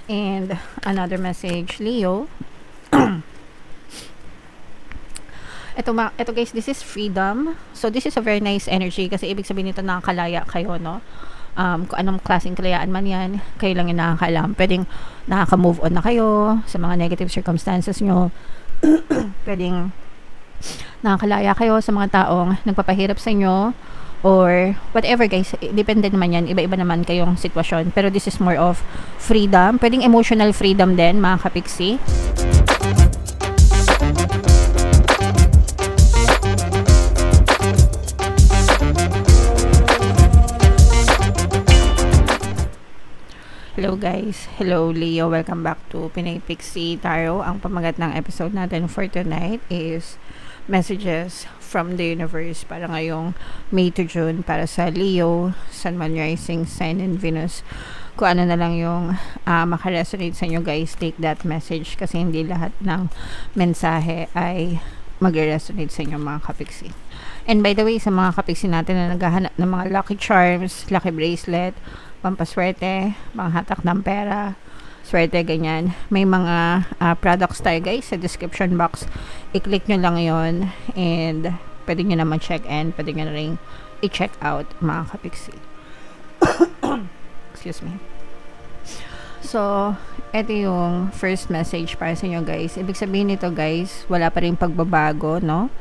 And another message, Leo. Ito guys, this is freedom. So this is a very nice energy kasi ibig sabihin nito nakakalaya kayo, no? Kung anong klaseng kalayaan man yan, kayo lang yung nakakaalam. Pwedeng nakaka-move on na kayo sa mga negative circumstances nyo. Pwedeng nakakalaya kayo sa mga taong nagpapahirap sa inyo or whatever guys, depende naman yan, iba-iba naman kayong sitwasyon, pero this is more of freedom. Pwedeng emotional freedom din mga kapiksi. Hello guys, hello Leo, welcome back to Pinay Pixie Tarot. Ang pamagat ng episode natin for tonight is messages from the universe para ngayong May to June para sa Leo, Sun, Moon, Rising, Sign, and Venus. Kung ano na lang yung makaresonate sa inyo guys, take that message kasi hindi lahat ng mensahe ay mag-resonate sa inyo mga kapiksi. And by the way, sa mga kapiksi natin na naghahanap ng mga lucky charms, lucky bracelet, pampaswerte, panghatak ng pera, swerte, ganyan. May mga products tayo guys sa description box. I-click nyo lang yon and pwede nyo naman check and pwede nyo na rin i-check out mga kapiksi. Excuse me. So, ito yung first message para sa inyo guys. Ibig sabihin nito guys, wala pa rin pagbabago, no?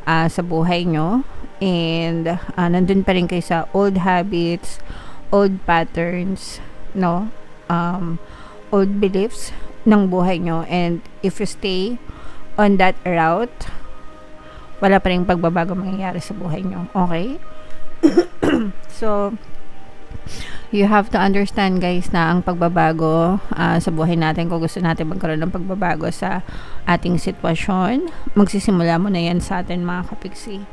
Sa buhay nyo. And nandun pa rin kayo sa old habits, old patterns, no? Old beliefs ng buhay nyo. And if you stay on that route, wala pa rin pagbabago mangyayari sa buhay nyo. Okay? So, you have to understand guys na ang pagbabago sa buhay natin, kung gusto natin magkaroon ng pagbabago sa ating sitwasyon, magsisimula mo na yan sa atin mga kapiksi.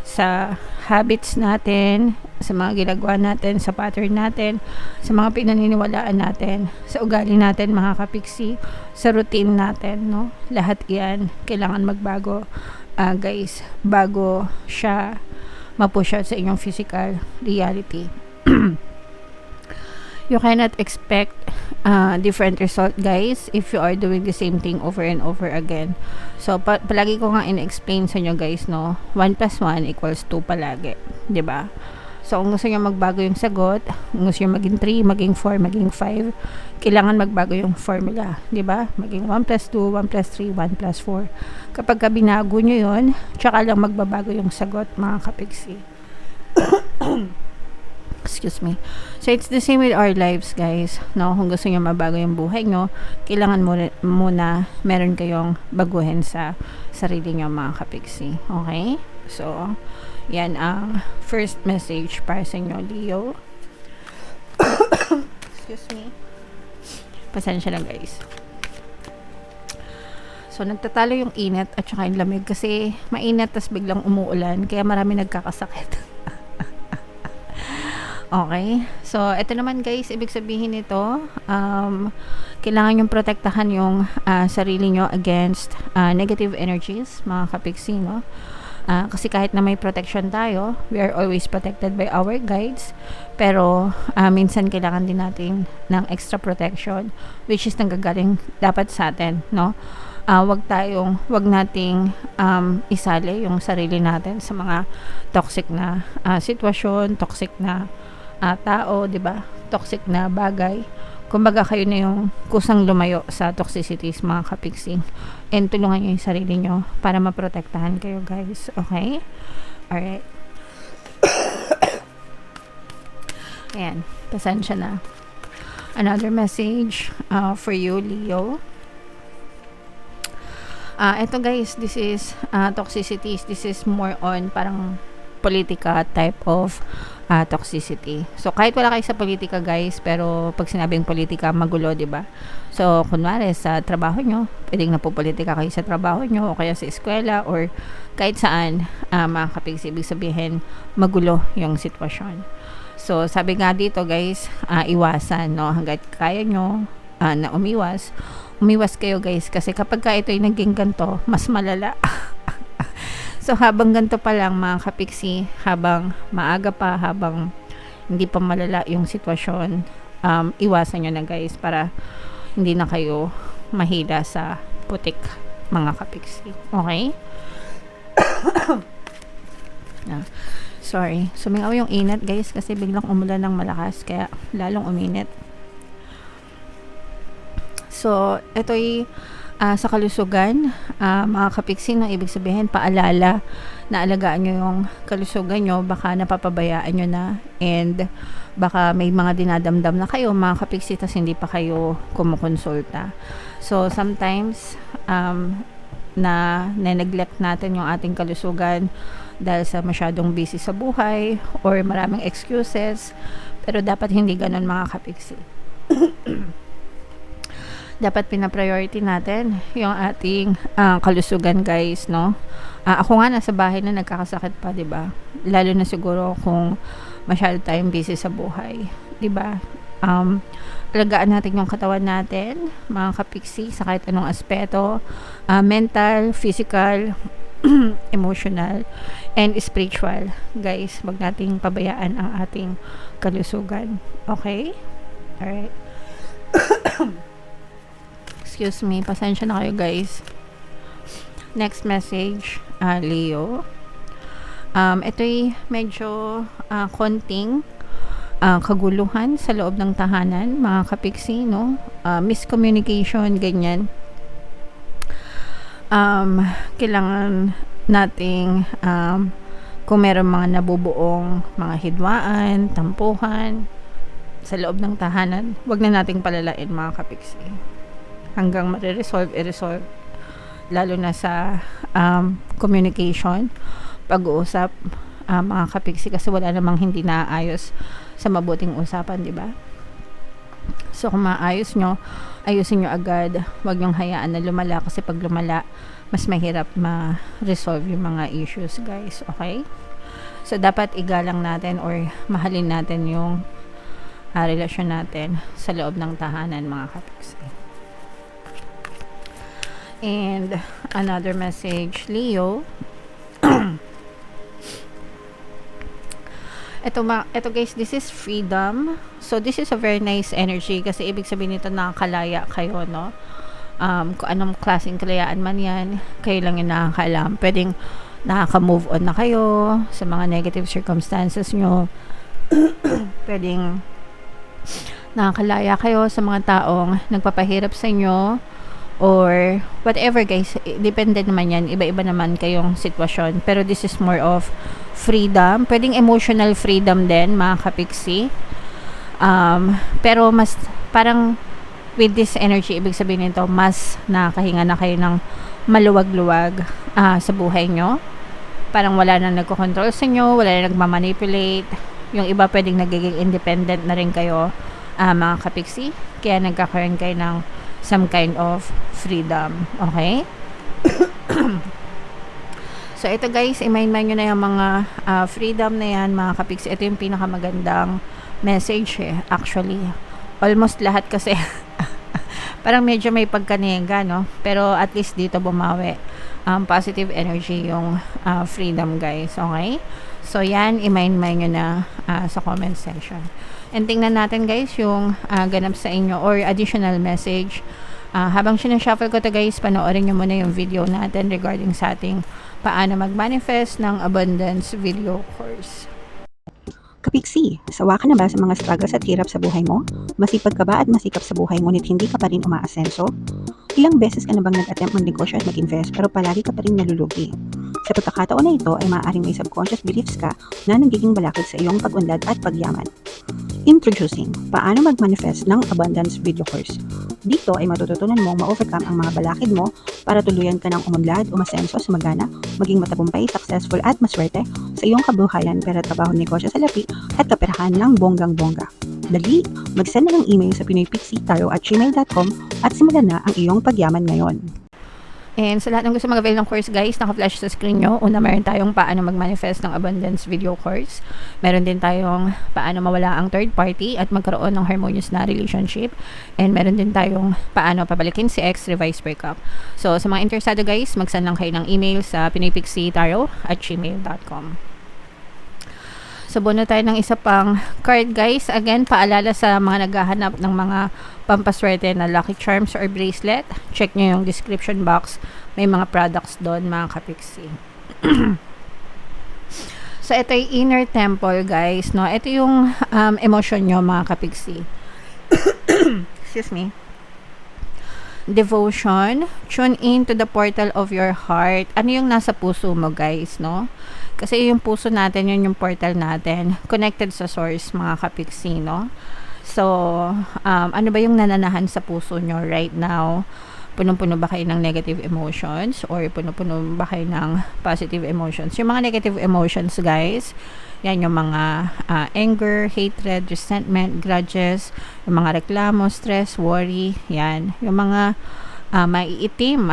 Sa habits natin, sa mga ginagawa natin, sa pattern natin, sa mga pinaniniwalaan natin, sa ugali natin mga kapiksi, sa routine natin, no? Lahat yan kailangan magbago guys, bago siya ma-push out sa inyong physical reality. You cannot expect different result guys if you are doing the same thing over and over again. So palagi ko nga in-explain sa inyo guys, no, 1 plus 1 equals 2 palagi, 'di ba? So kung gusto niyo magbago yung sagot, kung gusto niyo maging 3, maging 4, maging 5, kailangan magbago yung formula, 'di ba? Maging 1 plus 2, 1 plus 3, 1 plus 4. Kapag ka binago niyo 'yon, tsaka lang magbabago yung sagot mga kapiksi. Excuse me. So, it's the same with our lives, guys. No? Kung gusto nyo mabago yung buhay nyo, kailangan muna meron kayong baguhin sa sarili nyo, mga kapiksi. Okay? So, yan ang first message para sa inyo, Leo. Excuse me. Pasensya lang, guys. So, nagtatalo yung init at saka yung lamig kasi mainit tas biglang umuulan kaya marami nagkakasakit. Okay. So, ito naman guys, ibig sabihin nito, kailangan yung protektahan yung sarili nyo against negative energies, mga kapiksi, no? Kasi kahit na may protection tayo, we are always protected by our guides. Pero, minsan kailangan din natin ng extra protection, which is nanggagaling dapat sa atin, no? Wag nating isali yung sarili natin sa mga toxic na sitwasyon, toxic na tao, 'di ba? Toxic na bagay. Kumbaga kayo na yung kusang lumayo sa toxicities mga kapiksi. And tulungan niyo yung sarili niyo para maprotektahan kayo, guys. Okay? Alright. Ayan. Pasensya na. Another message for you, Leo. Ito guys, this is toxicities. This is more on parang politika type of toxicity. So, kahit wala kayo sa politika guys, pero pag sinabing politika, magulo, diba? So, kunwari sa trabaho nyo, pwedeng napopolitika kayo sa trabaho nyo, o kaya sa eskwela, or kahit saan, mga kapiksi, ibig sabihin, magulo yung sitwasyon. So, sabi nga dito guys, iwasan, no? Hanggat kaya nyo na umiwas kayo guys, kasi kapag ka ito ay naging ganito, mas malala. So, habang ganito pa lang mga kapiksi, habang maaga pa, habang hindi pa malala yung sitwasyon, iwasan nyo na guys para hindi na kayo mahila sa putik, mga kapiksi. Okay? Sorry. Sumingaw yung init, guys, kasi biglang umulan ng malakas, kaya lalong uminit. So, ito'y sa kalusugan, mga kapiksi, na ibig sabihin, paalala na alagaan nyo yung kalusugan nyo, baka napapabayaan nyo na, and baka may mga dinadamdam na kayo, mga kapiksi, tas hindi pa kayo kumukonsulta. So, sometimes, na neglect natin yung ating kalusugan dahil sa masyadong busy sa buhay or maraming excuses, pero dapat hindi ganun, mga kapiksi. Dapat pina-priority natin yung ating kalusugan, guys, no? Ako nga nasa bahay na nagkakasakit pa, 'di ba? Lalo na siguro kung masyado tayong busy sa buhay, 'di ba? Alagaan natin yung katawan natin, mga kapiksi, sa kahit anong aspeto, mental, physical, emotional, and spiritual. Guys, wag nating pabayaan ang ating kalusugan. Okay? Alright. Excuse me, pasensya na kayo, guys. Next message, Leo. Ito'y medyo konting kaguluhan sa loob ng tahanan, mga kapiksi, no? Miscommunication, ganyan. Kailangan nating kung meron mga nabubuong mga hidwaan, tampuhan sa loob ng tahanan, wag na nating palalain, mga kapiksi. Hanggang i-resolve, lalo na sa communication, pag-uusap, mga kapiksi, kasi wala namang hindi naayos sa mabuting usapan, di ba? So, kung maayos nyo, ayusin nyo agad. Huwag nyong hayaan na lumala, kasi pag lumala, mas mahirap ma-resolve yung mga issues, guys. Okay? So, dapat igalang natin or mahalin natin yung relasyon natin sa loob ng tahanan, mga kapiksi. And another message, Leo. Ito, guys, this is freedom. So this is a very nice energy, kasi ibig sabihin nito nakakalaya kayo, no? Kung anong klaseng kalayaan man yan, kayo lang yung nakakaalam. Pwedeng nakaka-move on na kayo sa mga negative circumstances nyo. Pwedeng nakakalaya kayo sa mga taong nagpapahirap sa inyo, or whatever, guys. Depende naman yan, iba-iba naman kayong sitwasyon, pero this is more of freedom. Pwedeng emotional freedom din, mga kapiksi, pero mas parang with this energy, ibig sabihin nito, mas nakahinga na kayo ng maluwag-luwag sa buhay nyo. Parang wala na nagko-control sa inyo, wala na nagmamanipulate. Yung iba pwedeng nagiging independent na rin kayo, mga kapiksi, kaya nagkakaroon kayo ng some kind of freedom. Okay? So, ito, guys, i-mind nyo na yung mga freedom na yan, mga kapiksi. Ito yung pinakamagandang message, actually. Almost lahat kasi parang medyo may pagkanega, no? Pero at least dito bumawi. Positive energy yung freedom, guys. Okay? So, yan, i-mind nyo na sa comment section. And tingnan natin, guys, yung ganap sa inyo or additional message. Habang sinashuffle ko to, guys, panoorin nyo muna yung video natin regarding sa ating paano mag-manifest ng abundance video course. Kapiksi, sawa ka na ba sa mga struggles at hirap sa buhay mo? Masipag ka ba at masikap sa buhay ngunit hindi ka pa rin umaasenso? Ilang beses ka na bang nag-attempt magnegosyo at mag-invest pero palagi ka pa rin nalulugi? Sa pagkakataon na ito ay maaaring may subconscious beliefs ka na nagiging balakid sa iyong pag-unlad at pagyaman. Introducing, paano mag-manifest ng abundance video course. Dito ay matututunan mong ma-overcome ang mga balakid mo para tuluyan ka ng umunlad, umasenso, sumagana, maging matagumpay, successful at maswerte sa iyong kabuhayan, pera, trabaho, negosyo sa lapi at kaperahan ng bonggang-bongga. Dali, mag-send na ng email sa pinoypixitaro@gmail.com at simulan na ang iyong pagyaman ngayon. And sa lahat ng gusto mag-avail ng course, guys, naka-flash sa screen nyo. Una, meron tayong paano mag-manifest ng abundance video course. Meron din tayong paano mawala ang third party at magkaroon ng harmonious na relationship. And meron din tayong paano pabalikin si ex, revise breakup. So, sa mga interesado, guys, mag-send lang kayo ng email sa pinoypixitaro@gmail.com. Subo na tayo ng isa pang card, guys. Again, paalala sa mga naghahanap ng mga pampaswerte na lucky charms or bracelet. Check nyo yung description box. May mga products doon, mga kapiksi. So, ito yung inner temple, guys. No? Ito yung emotion nyo, mga kapiksi. Excuse me. Devotion. Tune in to the portal of your heart. Ano yung nasa puso mo, guys, no? Kasi yung puso natin, yun yung portal natin. Connected sa source, mga kapiksi, no? So, ano ba yung nananahan sa puso nyo right now? Punong-puno ba kayo ng negative emotions or puno-puno ba kayo ng positive emotions? Yung mga negative emotions, guys, yan yung mga anger, hatred, resentment, grudges, yung mga reklamo, stress, worry, yan. Yung mga maiitim,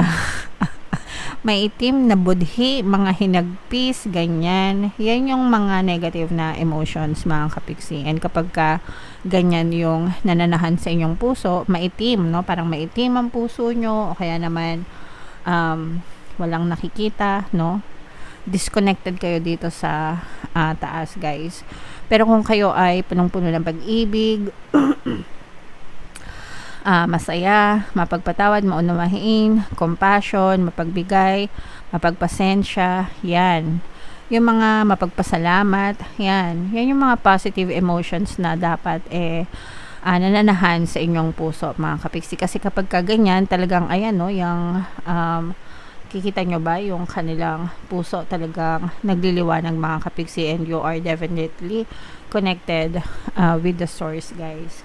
maiitim na budhi, mga hinagpis, ganyan. Yan yung mga negative na emotions, mga kapiksi. And kapag ka ganyan yung nananahan sa inyong puso, maitim, no? Parang maitim ang puso nyo, o kaya naman walang nakikita, no? Disconnected kayo dito sa taas, guys. Pero kung kayo ay punong-puno ng pag-ibig, masaya, mapagpatawad, maunawain, compassion, mapagbigay, mapagpasensya, yan. Yung mga mapagpasalamat, yan. Yan yung mga positive emotions na dapat nananahan sa inyong puso, mga kapiksi. Kasi kapag ganyan, talagang, ayan, no, yung kikita nyo ba yung kanilang puso talagang nagliliwanag, mga kapiksi, and you are definitely connected with the source, guys.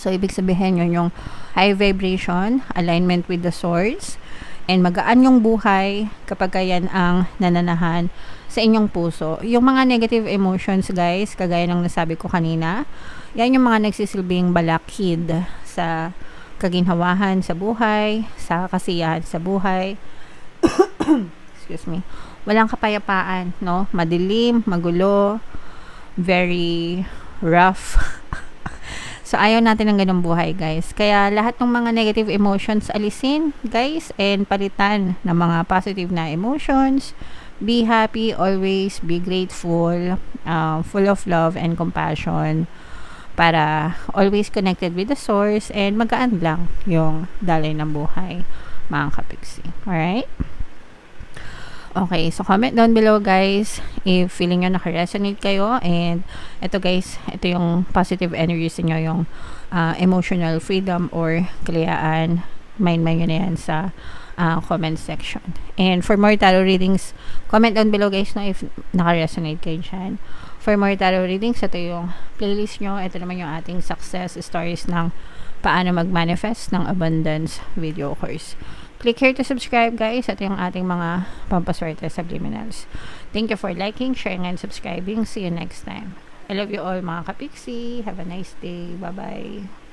So, ibig sabihin yun yung high vibration, alignment with the source, and magaan yung buhay kapag yan ang nananahan sa inyong puso. Yung mga negative emotions, guys, kagaya ng nasabi ko kanina, yan yung mga nagsisilbing balakid sa kaginhawahan sa buhay, sa kasiyahan sa buhay. Excuse me. Walang kapayapaan, no? Madilim, magulo, very rough. So, ayaw natin ng ganung buhay, guys. Kaya, lahat ng mga negative emotions alisin, guys, and palitan ng mga positive na emotions. Be happy, always be grateful, full of love and compassion, para always connected with the source, and magaan lang yung daloy ng buhay, mga kapiksi. Alright? Okay, so comment down below, guys, if feeling nyo naka-resonate kayo. And ito, guys, ito yung positive energies nyo, yung emotional freedom or kalayaan. Mind nyo na yan sa comment section. And for more tarot readings, comment down below, guys, no, if naka-resonate kayo dyan. For more tarot readings, ito yung playlist nyo. Ito naman yung ating success stories ng paano mag-manifest ng abundance video course. Click here to subscribe, guys. Ito yung ating mga pampaswerte subliminals. Thank you for liking, sharing, and subscribing. See you next time. I love you all, mga kapiksi. Have a nice day. Bye-bye.